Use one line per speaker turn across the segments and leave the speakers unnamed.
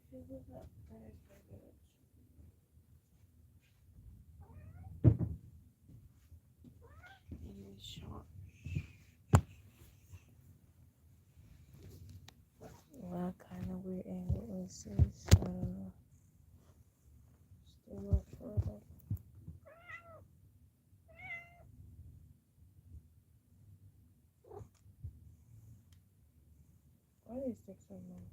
feel that is very good. It is short. What kind of weird angle is this? I don't know. Still not sure about. Why does it take so much?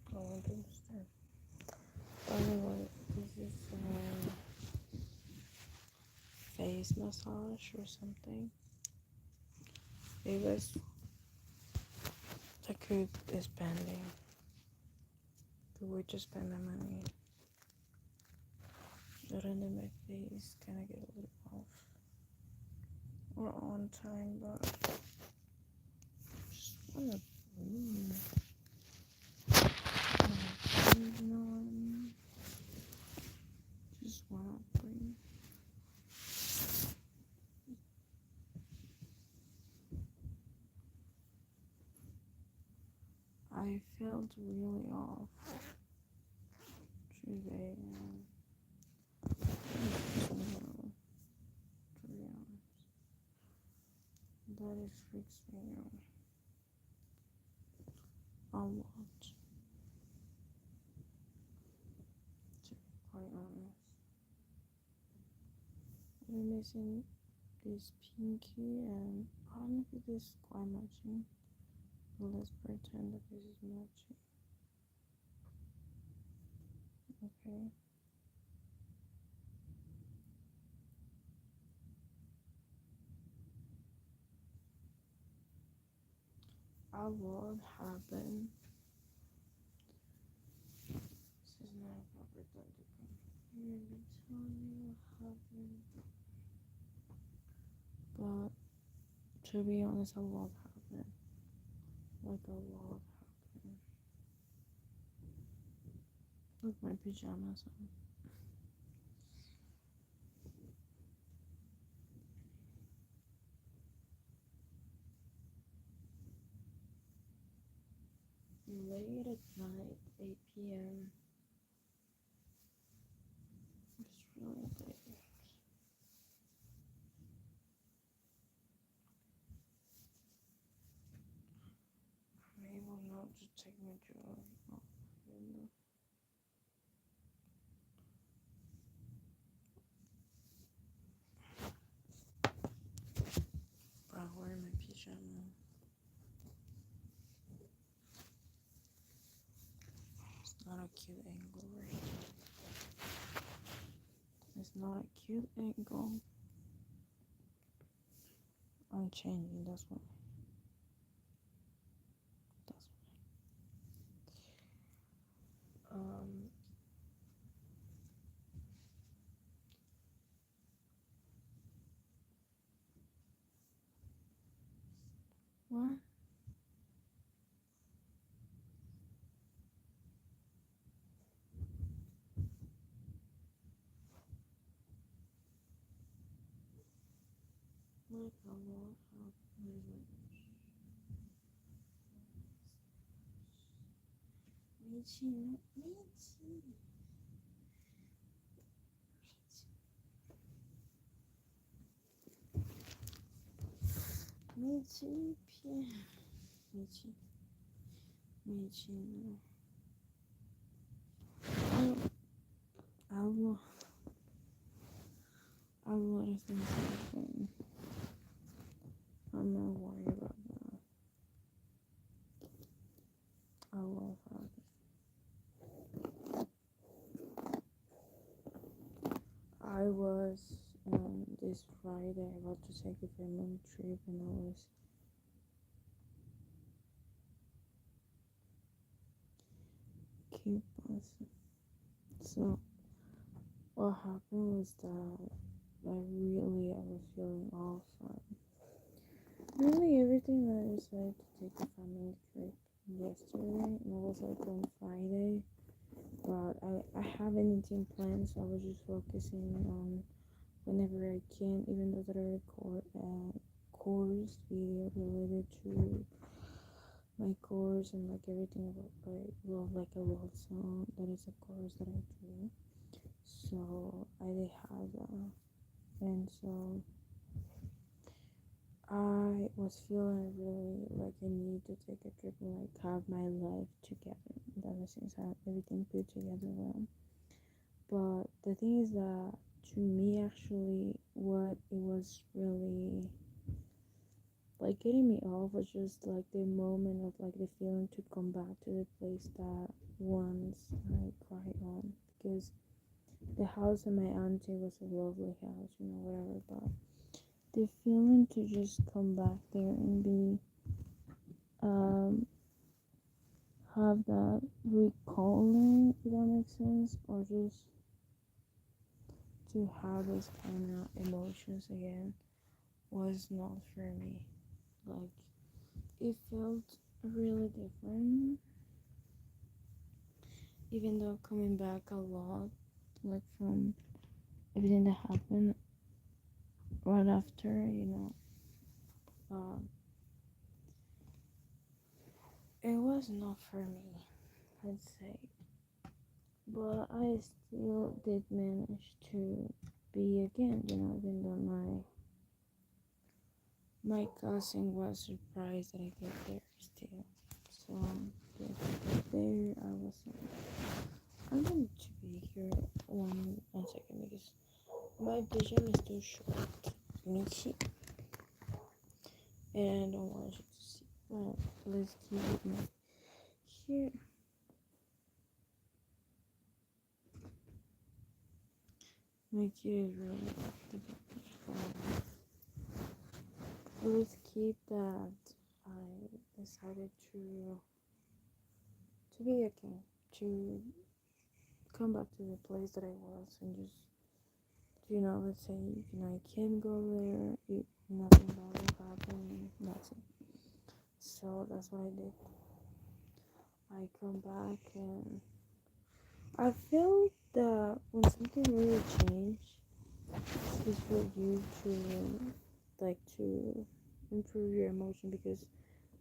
I don't understand. I don't know what this is. Face massage or something. It was the cook is spending. We just spend the money. Shouldn't my face kind of get a little off or on time, but just wanna breathe. You know what I mean? Just wanna breathe. I felt really off today, to be honest. That is freaks me out a lot, to be quite honest. I'm missing this pinky, and I don't know if it is quite matching, but let's pretend that this is matching. Okay. A lot happened. This is not a proper time to come here and tell you what happened. But to be honest, a lot happened. Like a lot happened. Look, my pajamas on. Late at night, 8 p.m. It's really late. I'm able not to take my jewelry off. But I'm wearing my pajamas. It's not a cute angle, right? It's not a cute angle. I'm changing, that's why. That's why. What? Like a lot of Michi, no, Michi. Michi, Michi, Michi, no. I will. A lot of things happen. I'm not worried about that. I will have it. I was this Friday about to take a family trip, and I was keep busting. So what happened was that I was feeling off. Really, everything that I decided to take a family trip yesterday, and it was like on Friday. But I have anything planned, so I was just focusing on whenever I can, even though that I record a course video related to my course and like everything about like well like a love song. That is a course that I do. So I did have that, and so I was feeling really like I need to take a trip and like have my life together. That was since I have everything put together well. But the thing is that to me actually what it was really like getting me off was just like the moment of like the feeling to come back to the place that once I cried on, because the house of my auntie was a lovely house, whatever, but the feeling to just come back there and be um have that recalling, if that makes sense, or just to have those kind of emotions again was not for me. Like it felt really different, even though coming back a lot, like from everything that happened right after, um, it was not for me, I'd say. But I still did manage to be again, even though my cousin was surprised that I get there still. So yes, I got there. I was I'm going to be here one second because my vision is too short. Michi, and I don't want you to see. Well, let's keep it here. My kid is really let's keep that. I decided to be again, to come back to the place that I was and just let's say I can go there, nothing bad will happen, that's it. So that's what I did. I come back and I feel that when something really changed, it's for you to improve your emotion, because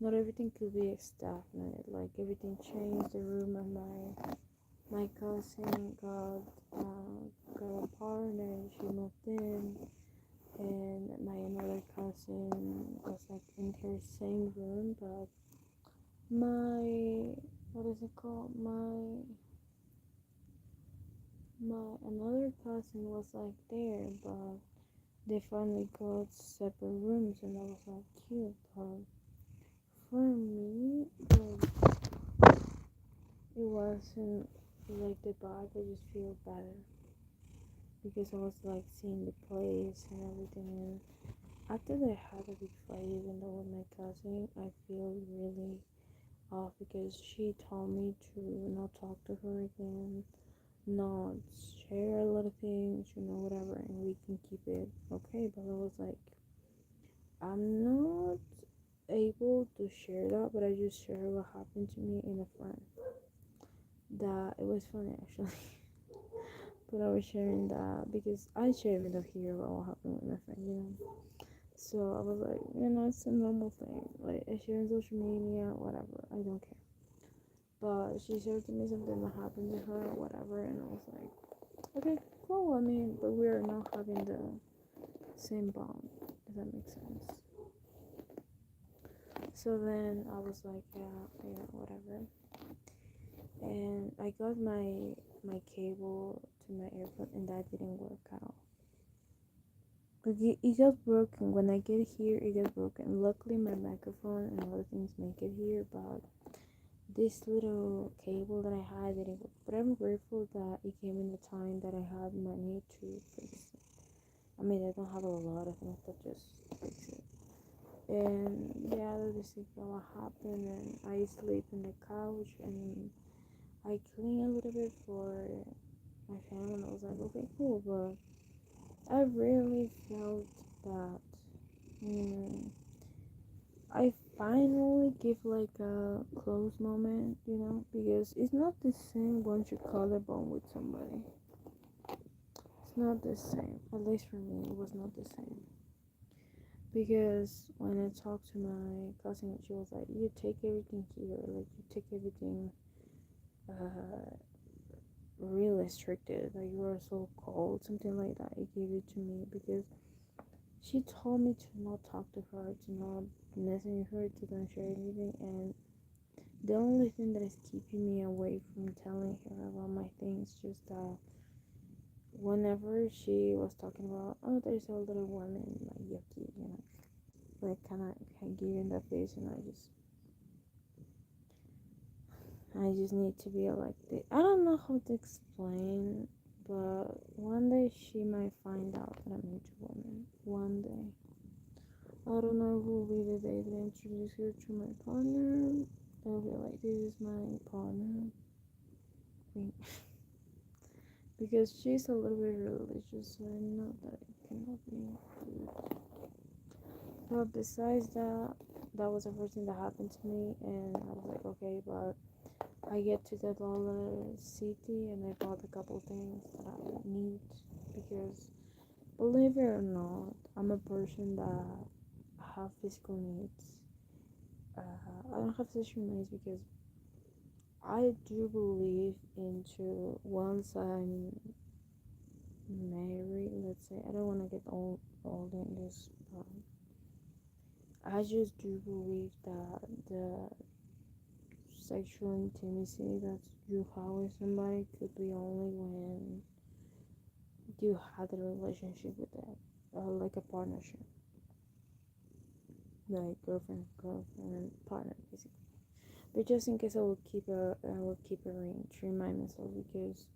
not everything could be stagnant. Like everything changed. The room of my cousin got a partner. She moved in, and my another cousin was like in her same room, but my what is it called? My another cousin was like there, but they finally got separate rooms, and that was like cute. But for me, like it wasn't like the vibe. I just feel better because I was like seeing the place and everything. And after they had a big fight, even though with my cousin, I feel really off because she told me to not talk to her again, not share a lot of things, whatever, and we can keep it okay. But I was like, I'm not able to share that, but I just share what happened to me in a friend. That it was funny actually, but I was sharing that because I share with her here what happened with my friend. So I was like, it's a normal thing. Like I share on social media, whatever. I don't care. But she shared to me something that happened to her or whatever, and I was like, okay, cool. I mean, but we are not having the same bond, if that makes sense. So then I was like, yeah, whatever. And I got my cable to my earphone, and that didn't work out. Like it got broken when I get here. It got broken. Luckily, my microphone and other things make it here, but this little cable that I had didn't work. But I'm grateful that it came in the time that I had money to fix it. I mean, I don't have a lot of things, but just fix it. And yeah, that is what happened. And I sleep in the couch, and I clean a little bit for my family. And I was like, okay, cool, but I really felt that I finally give like a close moment, because it's not the same once you collarbone with somebody. It's not the same. At least for me, it was not the same. Because when I talked to my cousin, she was like, "You take everything here, like you take everything uh real restricted, like you are so cold, something like that." He gave it to me because she told me to not talk to her, to not message her, to don't share anything, and the only thing that is keeping me away from telling her about my things just that whenever she was talking about, oh, there's a little woman, like yucky, like kind of giving that face, and I just need to be like this. I don't know how to explain, but one day she might find out that I'm into women. One day. I don't know who will be the day that I introduce her to my partner. They'll be like, this is my partner. Because she's a little bit religious, so I know that it cannot be good. But besides that, that was the first thing that happened to me, and I was like, okay, but I get to the dollar city and I bought a couple things that I need because believe it or not, I'm a person that have physical needs. I don't have social needs because I do believe into once I'm married, let's say, I don't want to get old in this, but I just do believe that the sexual intimacy that you have with somebody could be only when you had a relationship with them, like a partnership, like girlfriend, partner, basically. But just in case, I will keep a ring to remind myself because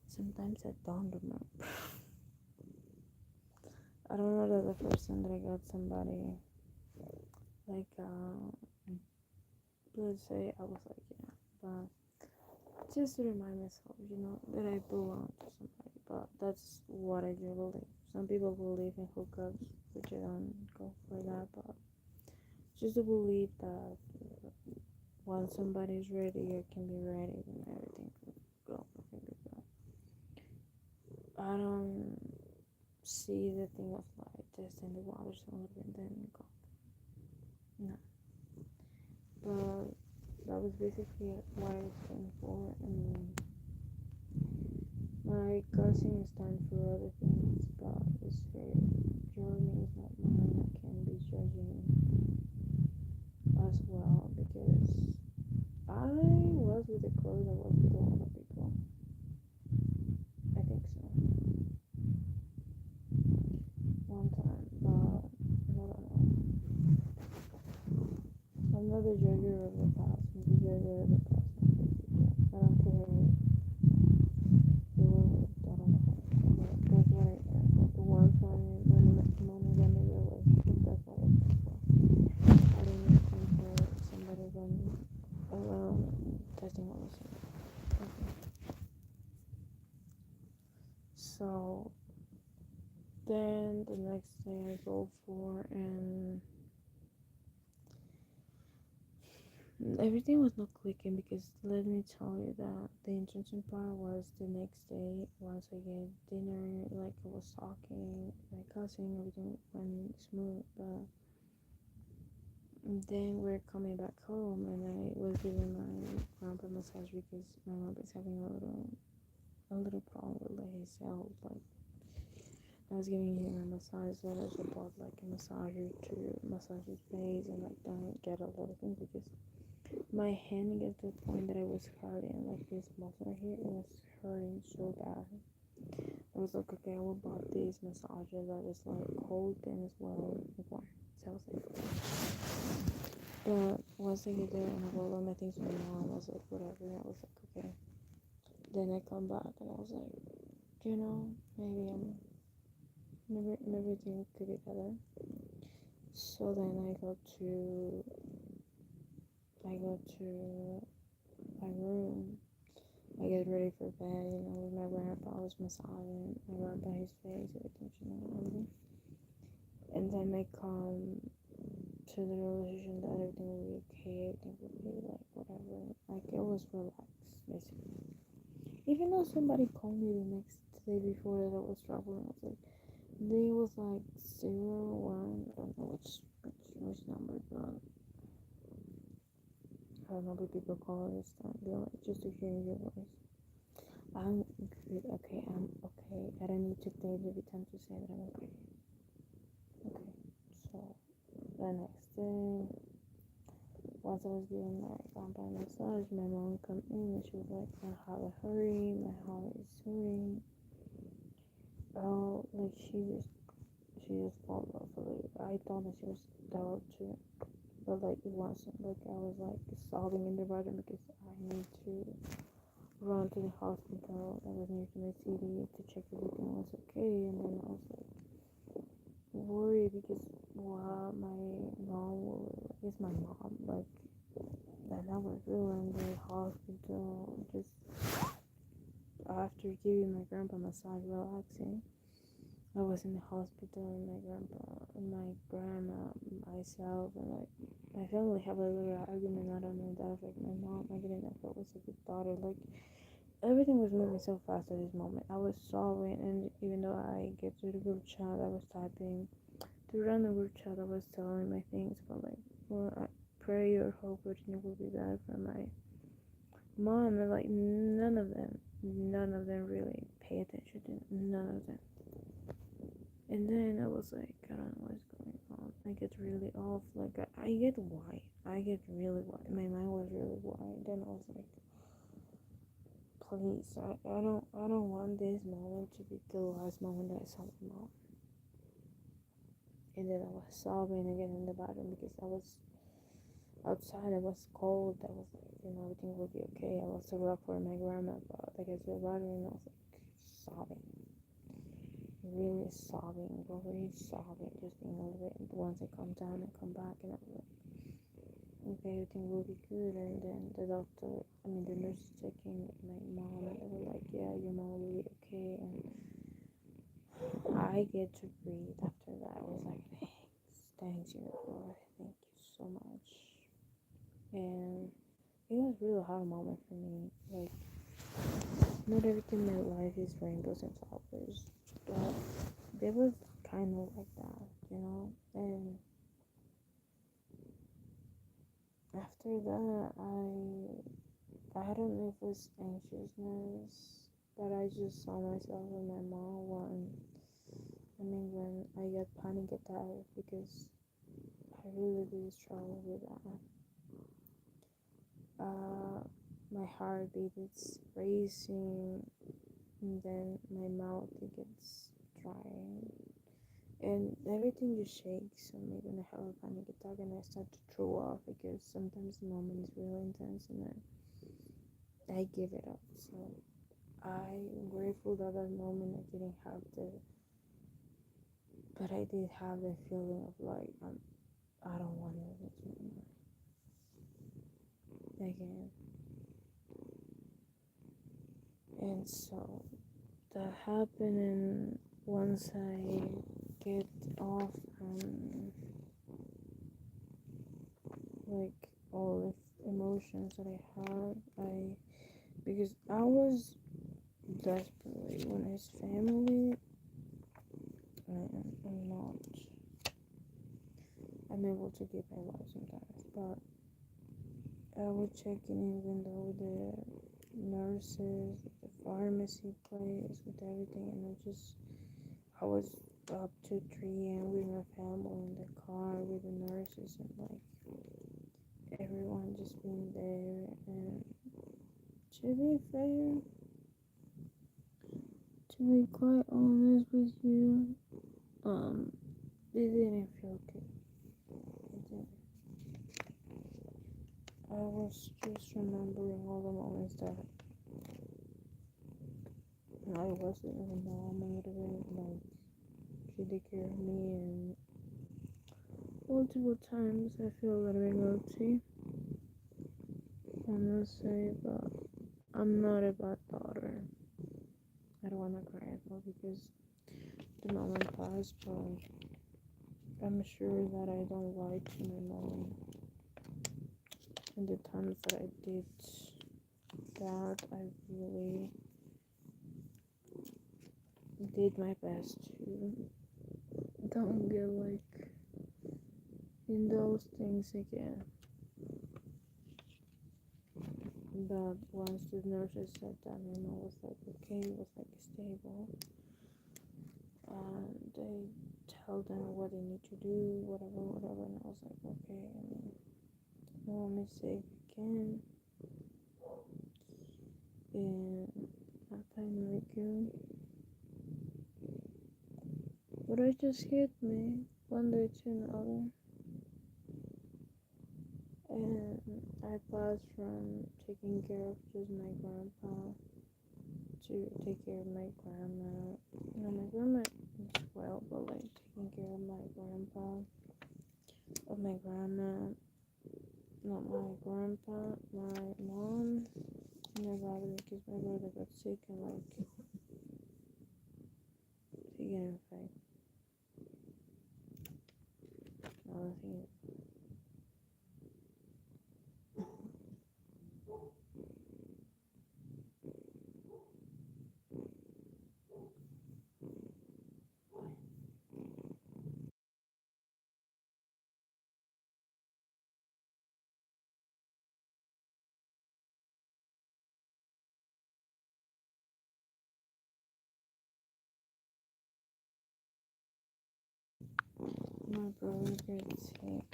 sometimes I don't remember. I don't know that the first time that I got somebody, like, let's say I was like, but just to remind myself, that I belong to somebody. But that's what I do believe. Some people believe in hookups, which I don't go for that, but just to believe that when somebody's ready, I can be ready and everything can go. I don't see the thing of like testing the waters a little bit and then go. No. But that was basically what I was going for. And my cousin is done for other things, but it's fair. Your name is not mine. I can be judging as well because I was with a clothes, I was with a lot of people. I think so. One time, but I don't know. I'm not a judger of the past, I'm the judger of the present. I don't care who they were with, I don't know. But that's what I think. But the one time when I met monogamy relationship, that's what I think for. I didn't think for somebody going around and testing all the same. Okay. So then the next day I go for and everything was not clicking because let me tell you that the intention part was the next day once I get dinner, like I was talking my cousin, everything went smooth, but then we're coming back home and I was giving my grandpa massage because my mom is having a little problem with like his health, like I was giving him a massage, so I also bought like a massager to massage his face and like don't get a lot of things because my hand got to the point that I was hurting, like this muscle here, it was hurting so bad. I was like, okay, I will buy this massager that is like cold and as well warm. So I was like, but once I get there and I got all my things from my mom, I was like, whatever. I was like, okay. Then I come back and I was like, maybe maybe things could be better. So then I go to my room. I get ready for bed, with my grandpa. I was massaging my grandpa, his face, everything, everything. And then I come to the realization that everything will be okay, everything will be like whatever. Like it was relaxed, basically. Even though somebody called me the next day before that I was traveling, I was like, They was like 0, 1, I don't know which number, but I don't know what people call it this time. They're like, just to hear your voice. I'm good, okay, I'm okay. I don't need to take every time to say that I'm okay. Okay, so the next day, once I was getting my grandpa massage, my mom come in and she was like, I have a hurry, my heart is hurting. Oh, like she just fell off a little. I thought that she was dead too, but like it wasn't. Like I was like sobbing in the bathroom because I need to run to the hospital that was near to my city to check everything was okay. And then I was like worried because my mom was, it's my mom, like that I was really in the hospital just after giving my grandpa massage relaxing. I was in the hospital and my grandpa and my grandma, myself, and like my family have a little argument. I don't know if that affected my mom. I didn't know if I was a good daughter. Like everything was moving so fast at this moment. I was sobbing, and even though I get to the group chat, I was typing to run the group chat. I was telling my things, but like, well, I pray or hope everything will be better for my mom. And like none of them really pay attention to none of them. And then I was like, I don't know what's going on. I get really off. Like I get white. I get really white. My mind was really white. Then I was like, please, I don't want this moment to be the last moment that I saw my mom. And then I was sobbing again in the bathroom because I was outside. It was cold. I was like, everything will be okay. I was so rough for my grandma, but I get to the bathroom and I was like sobbing. Really sobbing, really sobbing, just being over it. And once I calm down and come back, and I was like, okay, everything will be good. And then the nurse checking my mom, and they were like, yeah, your mom will be okay. And I get to breathe after that. I was like, thanks, Lord, thank you so much. And it was a really hard moment for me. Like, not everything in my life is rainbows and flowers, but it was kind of like that. And after that, I don't know if it was anxiousness, but I just saw myself and my mom when I got panic attack because I really struggle with that. My heartbeat is racing, and then my mouth it gets dry, and everything just shakes on me when I have a panic attack, and I start to throw up because sometimes the moment is really intense, and then I give it up. So I'm grateful that moment I didn't have but I did have the feeling of like I don't want to do this anymore again. And so that happened, and once I get off like all the emotions that I had, because I was desperately when his family, I'm not. I'm able to give my life sometimes, but I was checking in with the nurses, with the pharmacy place, with everything, and I was up to 3 a.m. with my family in the car with the nurses and like everyone just being there. And to be fair, to be quite honest with you, it didn't feel good. It didn't. I was just remembering all the moments that I wasn't with my mom a little bit, like she took care of me, and multiple times I feel a little bit guilty, I must say, but I'm not a bad daughter. I don't want to cry at all because the moment passed, but I'm sure that I don't lie to my mom. And the times that I did that, I really did my best to. don't get like in those things again. But once the nurses said that, my mom was like, okay, it was like stable. And they tell them what they need to do, whatever, whatever. And I was like, okay, I mean, no mistake again. And I find like you. But it just hit me one day to another. And I passed from taking care of just my grandpa to take care of my grandma. You know, my grandma is well, but like taking care of my grandpa, of my grandma, not my grandpa, my mom, and my brother, because my brother got sick and like he got infected. Now he my brother got sick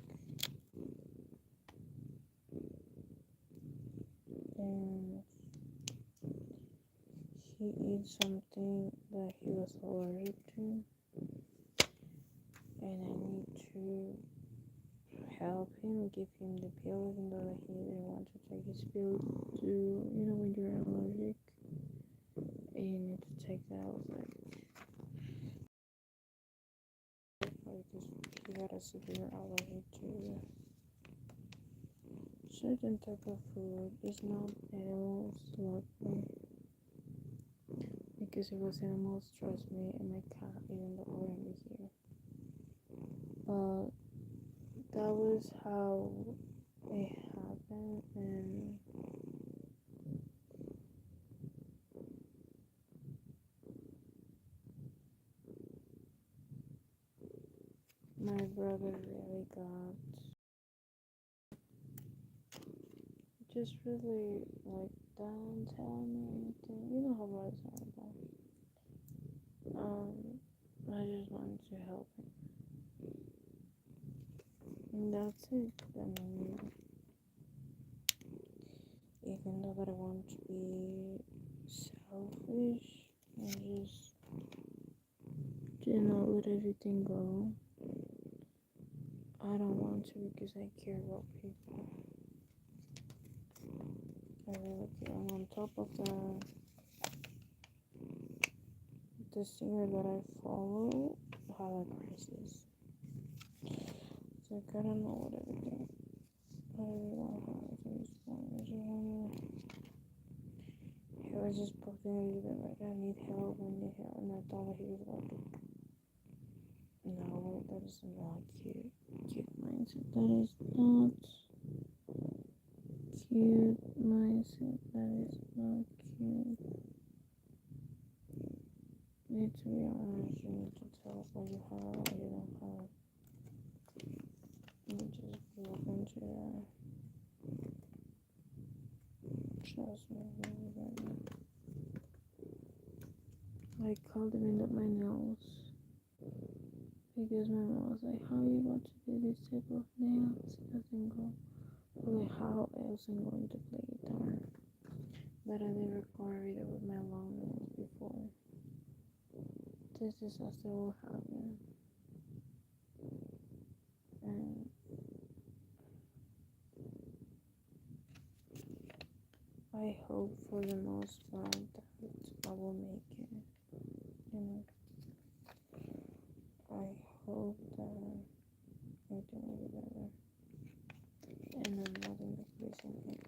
and he ate something that he was allergic to, and I need to help him, give him the pill, even though he didn't want to take his pill. To when you're allergic, and you need to take that. I was like he got a severe allergy to certain type of food. It's not animals, luckily, because if it was animals, trust me, and my cat, even though we're gonna be here. But that was how it happened, and my brother really got just really like downtown or anything. You know how brothers are about. I just wanted to help him, and that's it. I mean, even though I want to be selfish and just not let everything go, I don't want to because I care about people. I really care. And on top of that, the singer that I follow had a crisis. It's like I don't know what everything. I really want to have everything is going. I just want to. He was just poking a little bit like I need help, and I thought he was like, no, that is not cute. Cute mindset. That is not cute mindset. That is not cute. You need to be honest. You need to tell us what you have, what you don't have. You just be open to that. Trust me, I called him in at my nails because my mom was like, "How are you going to do this type of nails? It doesn't go." Like, how else I'm going to play guitar? But I did record a video with my long nails before. This disaster will happen, and I hope for the most part that I will make it. You know, I hope that everything will be better, and I'm not in the place I'm in.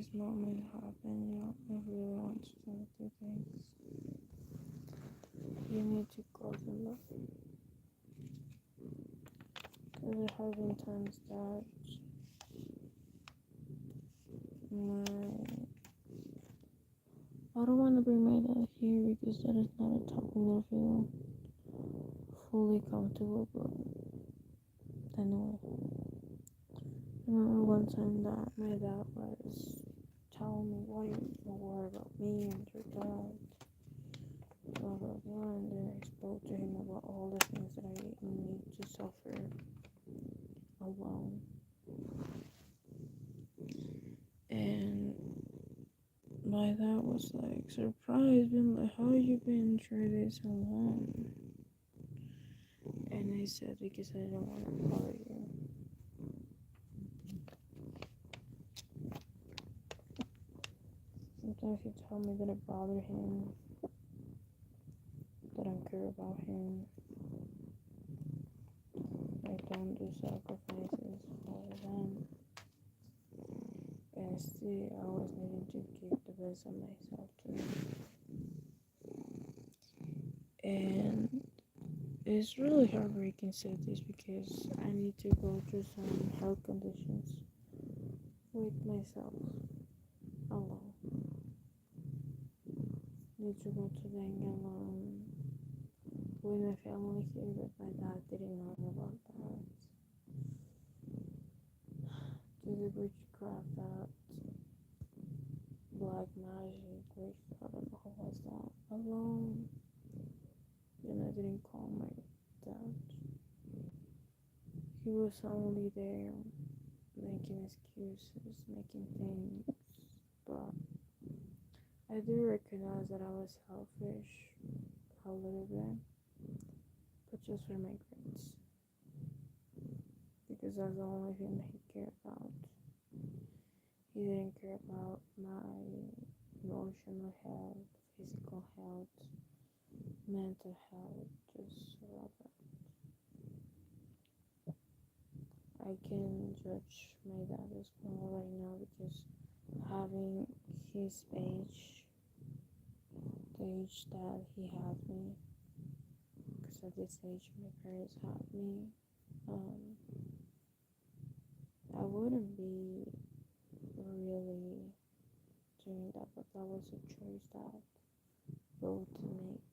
this moment happen, I really want to tell you things. You need to close them up. Because there have been times that my I don't want to bring my dad here because that is not a topic that I feel fully comfortable, but anyway. I remember one time that my dad was telling me, why you worry about me and your dad, blah blah blah, and then I spoke to him about all the things that I need to suffer alone. And my dad was like surprised, been like, how you been through this alone? And I said, because I don't want to bother you. Sometimes he tell me that I bother him, that I don't care about him, I don't do sacrifices for them, and still I always needing to give the best of myself to him. And it's really heartbreaking to say this because I need to go through some health conditions with myself alone. Need to go to them alone with my family here, but my dad didn't know about that. To the witchcraft that black magic, which I don't know what was that alone. Then I didn't call my dad. He was only there making excuses, making things, but I do recognize that I was selfish a little bit, but just for my grades, because that's the only thing that he cared about. He didn't care about my emotional health, physical health, mental health, just all that. I can judge my dad as well right now because having his age, the age that he had me, because at this age my parents had me, I wouldn't be really doing that, but that was a choice that both to make.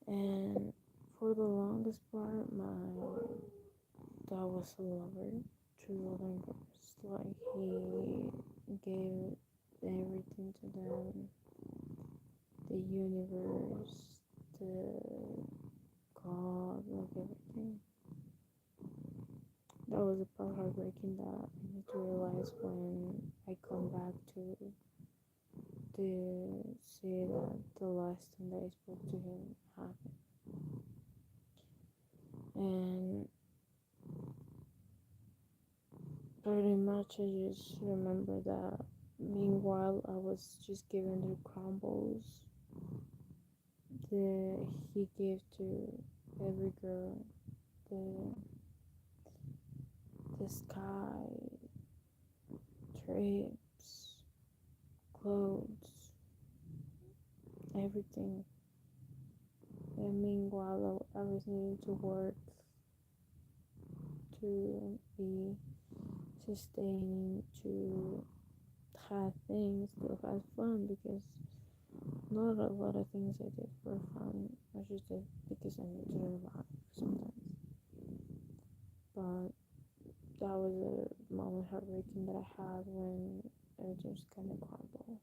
And for the longest part, my dad was a lover to other girls. Like he gave everything to them, the universe, the God, like everything. That was a part heartbreaking that I need to realize when I come back to see that the last time that I spoke to him happened. And pretty much I just remember that meanwhile I was just giving the crumbles that he gave to every girl, the sky, trips, clothes, everything. And meanwhile I was needing to work to be sustaining, to have things, to have fun, because not a lot of things I did for fun. I just did because I need to survive sometimes. But that was a moment heartbreaking that I had when everything just kind of crumbled.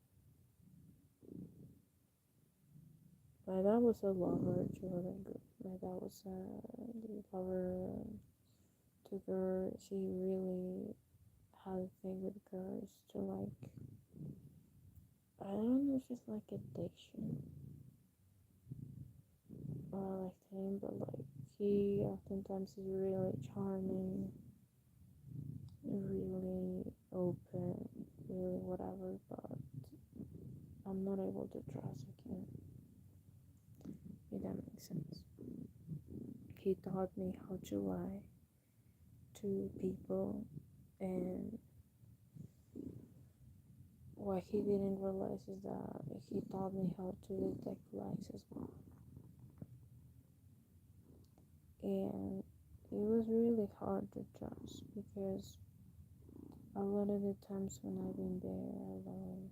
My dad was a lover to other girls. My dad was a lover to girls. He really had a thing with girls to like, I don't know if it's like addiction or like thing, but like he oftentimes is really charming, really open, really whatever, but I'm not able to trust him, if that makes sense. He taught me how to lie to people, and what he didn't realize is that he taught me how to detect lies as well. And it was really hard to trust because a lot of the times when I've been there alone,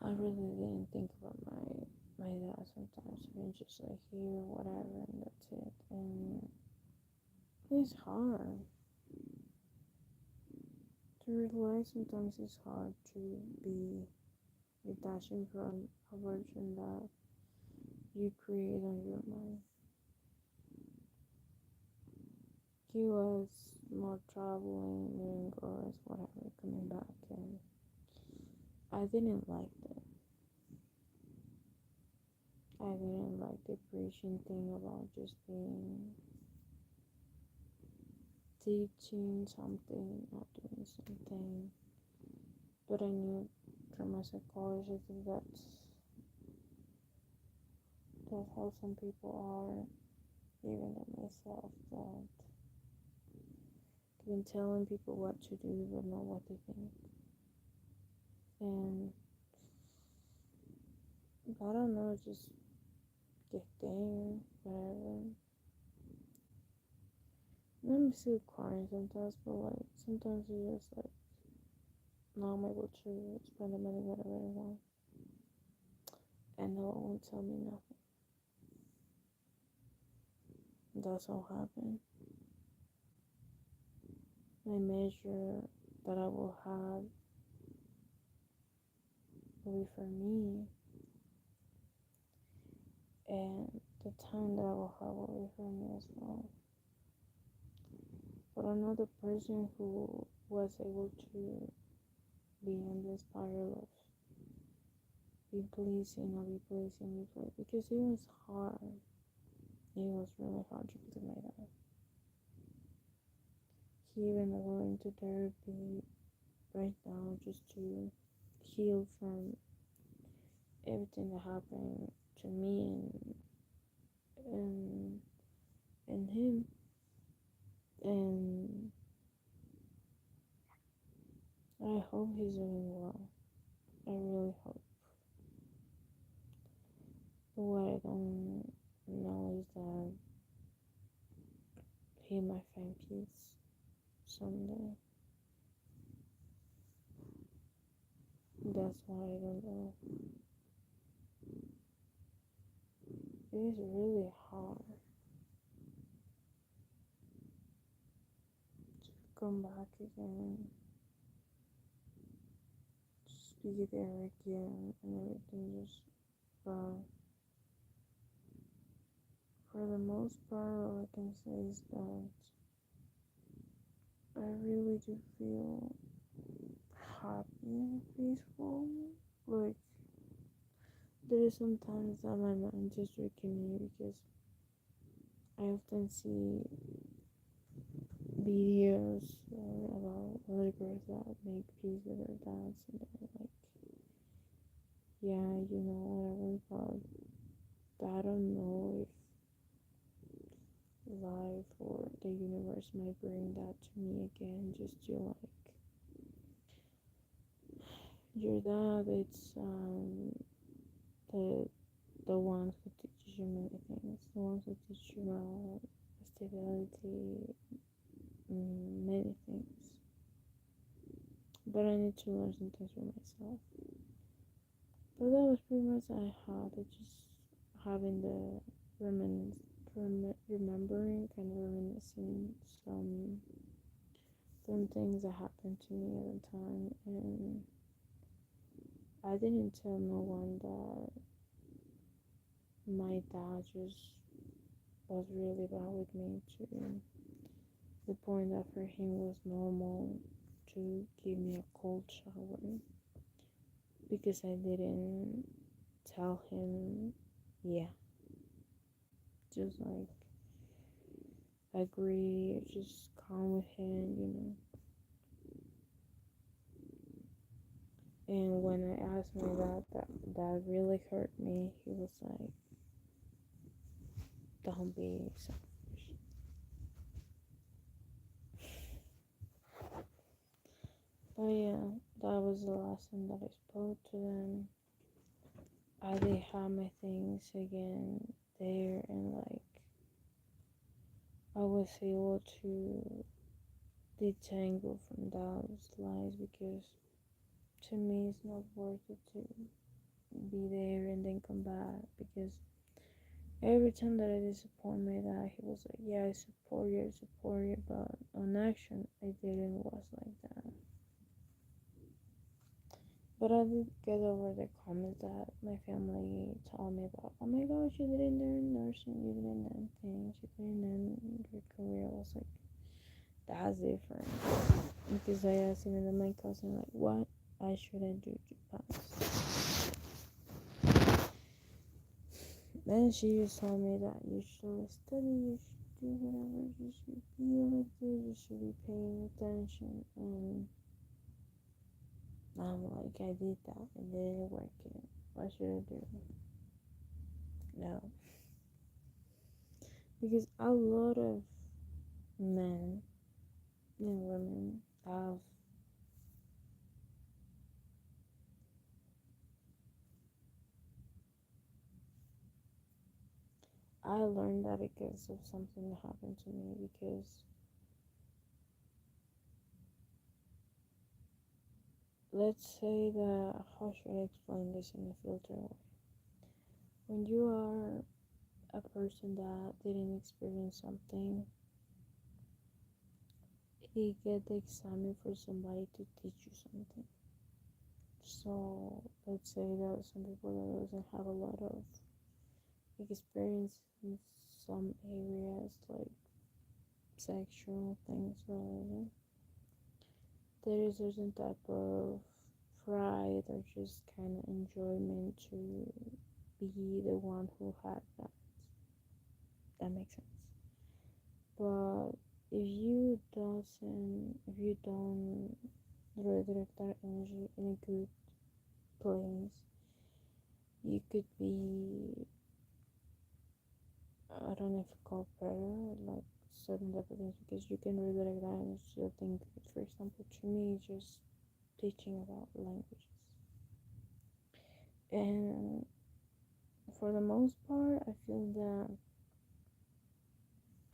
I really didn't think about my dad sometimes. I mean, just like here, whatever, and that's it. And it's hard to realize sometimes it's hard to be detaching from a version that you create on your mind. He was more traveling, doing chorus, whatever, coming back, and I didn't like that. I didn't like the preaching thing about just being teaching something, not doing something. But I knew from a psychologist that that's how some people are, even though myself, that been telling people what to do but not what they think. And I don't know, just get there, whatever. And I'm still crying sometimes, but like sometimes it's just like, now I'm able to spend the money whatever I want, and no one won't tell me nothing. That's all happened. My measure that I will have will be for me, and the time that I will have will be for me as well. But another person who was able to be in this spiral of be pleasing or be pleasing, because it was hard. It was really hard to please my dad. He even going to therapy right now just to heal from everything that happened to me and and him. And I hope he's doing well. I really hope. But what I don't know is that he might find peace someday. That's why I don't know. It is really hard to come back again, just be there again, and everything just, but for the most part, all I can say is that I really do feel happy and peaceful. Like, there is sometimes that my mind just tricking me because I often see videos about other girls that make peace with their dads, and they're like, yeah, you know, whatever, but I don't know if life or the universe might bring that to me again, just to like, your dad, it's the ones who teach you many things, the ones who teach you about stability, many things. But I need to learn some things for myself. But that was pretty much I had. It just having the remembering, kind of reminiscing some things that happened to me at the time, and I didn't tell no one that my dad just was really bad with me to the point that for him was normal to give me a cold shower because I didn't tell him, yeah, just like agree, just calm with him, you know. And when I asked my dad that really hurt me, he was like, don't be selfish. But yeah, that was the last time that I spoke to them. I did have my things again there, and like I was able to detangle from those lies because to me it's not worth it to be there and then come back because every time that I disappoint my dad, he was like, "Yeah, I support you," but on action, I didn't was like that. But I did get over the comments that my family told me about. Oh my gosh, you didn't learn nursing, you didn't learn things, you didn't learn your career. I was like, that's different. Because I asked even my cousin, like, what I should I do to pass? Then she just told me that you should study, you should do whatever, you should be like this, you should be paying attention. And I'm like, I did that, and it didn't work. What should I do? No. Because a lot of men and women have I learned that because of something that happened to me because let's say that how should I explain this in a filter way? When you are a person that didn't experience something, you get the excitement for somebody to teach you something. So let's say that some people that doesn't have a lot of experience in some areas like sexual things or whatever, there is a certain type of pride or just kind of enjoyment to be the one who had that. That makes sense. But if you don't redirect that energy in a good place, you could be, I don't know if you call better, like certain type of things because you can redirect that energy to think good. For example, to me, just teaching about languages. And for the most part, I feel that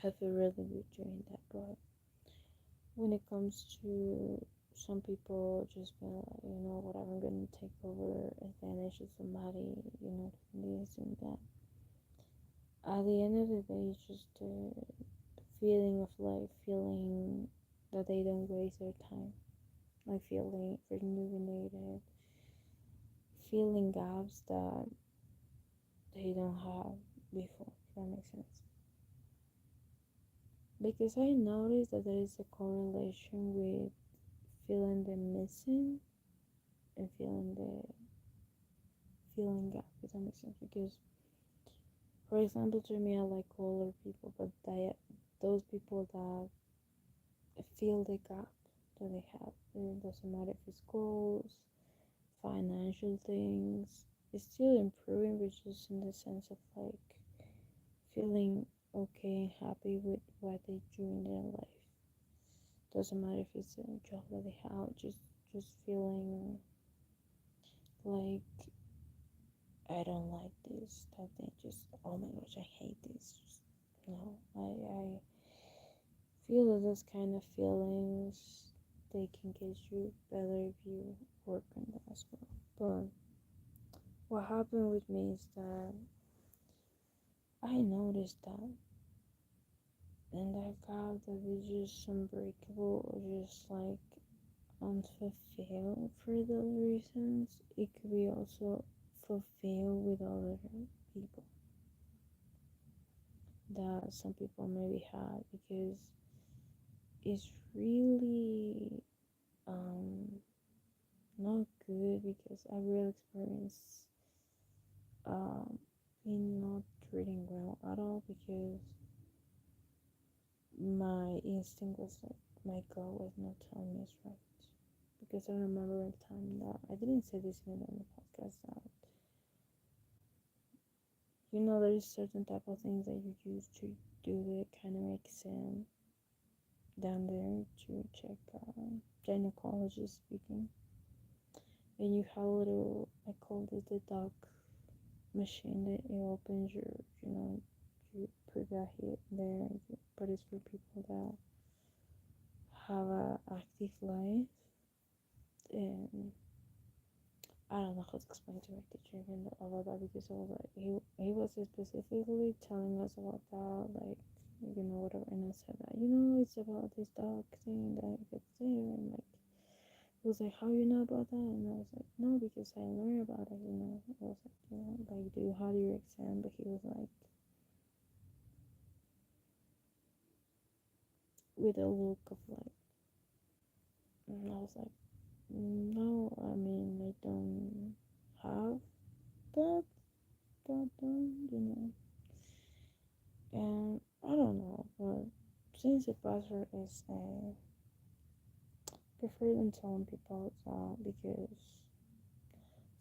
I feel really good doing that. But when it comes to some people just being like, whatever, I'm gonna take over advantage of somebody, this and that. At the end of the day, it's just the feeling of like feeling that they don't waste their time, like feeling rejuvenated, feeling gaps that they don't have before. If that makes sense. Because I noticed that there is a correlation with feeling the missing and feeling gap. If that makes sense. Because for example, to me, I like older people, but those people that feel the gap that they have. It doesn't matter if it's goals, financial things. It's still improving, but just in the sense of like feeling okay and happy with what they do in their life. Doesn't matter if it's a job that they have, just feeling like I don't like this type thing. Just oh my gosh, I hate this. Just no, I feel that those kind of feelings they can get you better if you work on that as well. But what happened with me is that I noticed that and that gap that is just unbreakable or just like unfulfilled for those reasons, it could be also fulfilled with other people that some people maybe have because it's really um not good because I really experienced um being not treating well at all because my instinct was like my gut was not telling me it's right. Because I remember a time that I didn't say this even on the podcast that there is certain type of things that you use to do the kind of exam down there to check gynecologist speaking, and you have a little, I call it the dog machine that it opens your, you put that here there, but it's for people that have a active life, and I don't know how to explain to my teacher even about that, because I was like, he was specifically telling us about that, like, whatever, and I said that, it's about this dog thing that gets there, and like, he was like, how you know about that? And I was like, no, because I learned about it. I was like, like, do you have your exam? But he was like, with a look of like, and I was like, no, I mean, I don't have that done. And I don't know, but since the password is prefer than telling people that, because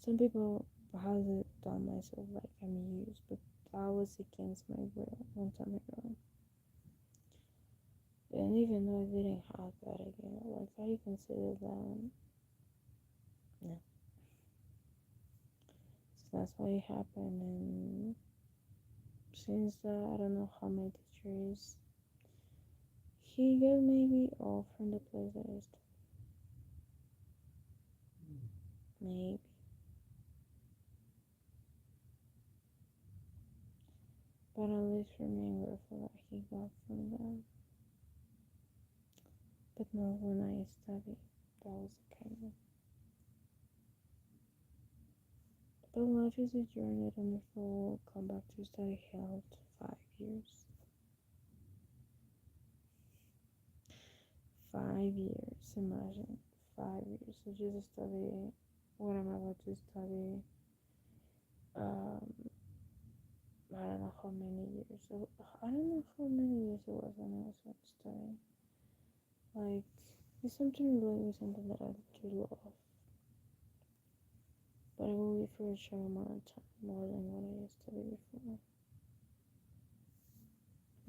some people has it done myself like I'm used, but that was against my will one time ago. And even though I didn't have that again, like I consider that, no. So that's why it happened, and since that, I don't know how my teacher is. He got maybe off from the place that I started. Maybe. But at least for me, I'm grateful that he got from that. But no, when I studied, that was kind of. But life is a journey, and if I will come back to study health 5 years. 5 years, imagine. 5 years. So just study what I'm about to study. Um, I don't know how many years. I don't know how many years it was when I was studying. Like, it's something related with something that I do love. But it will be for a short amount of time, more than what I studied before.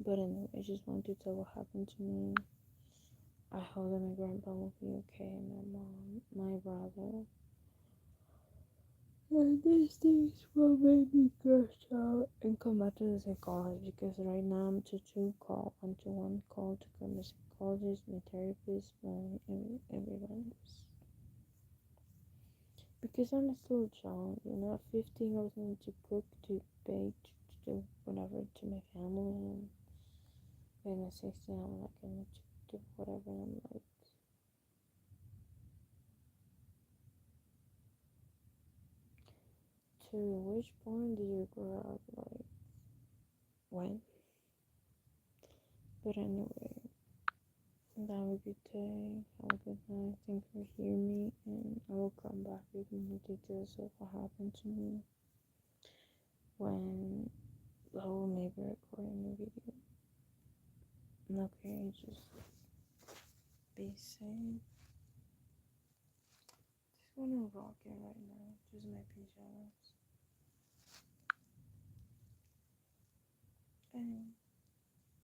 But anyway, I just want to tell what happened to me. I hope that my grandpa will be okay, my mom, my brother. And these things will make me crash out and come back to the psychologist, because right now I'm to call, 1-to-1 call to come to psychologist, my therapist, everyone else. Because I'm still young, at 15 I was going to cook, to bake, to do whatever to my family, and at 16 I'm like, I need to do whatever, and I'm like, to which point did you grow up, like, when? But anyway, have a good day, have a good night, thank you for hearing me, and I will come back with more details of what happened to me when I will maybe record a new video. Okay, just be safe. Just wanna rock it right now, just my pajamas. Anyway.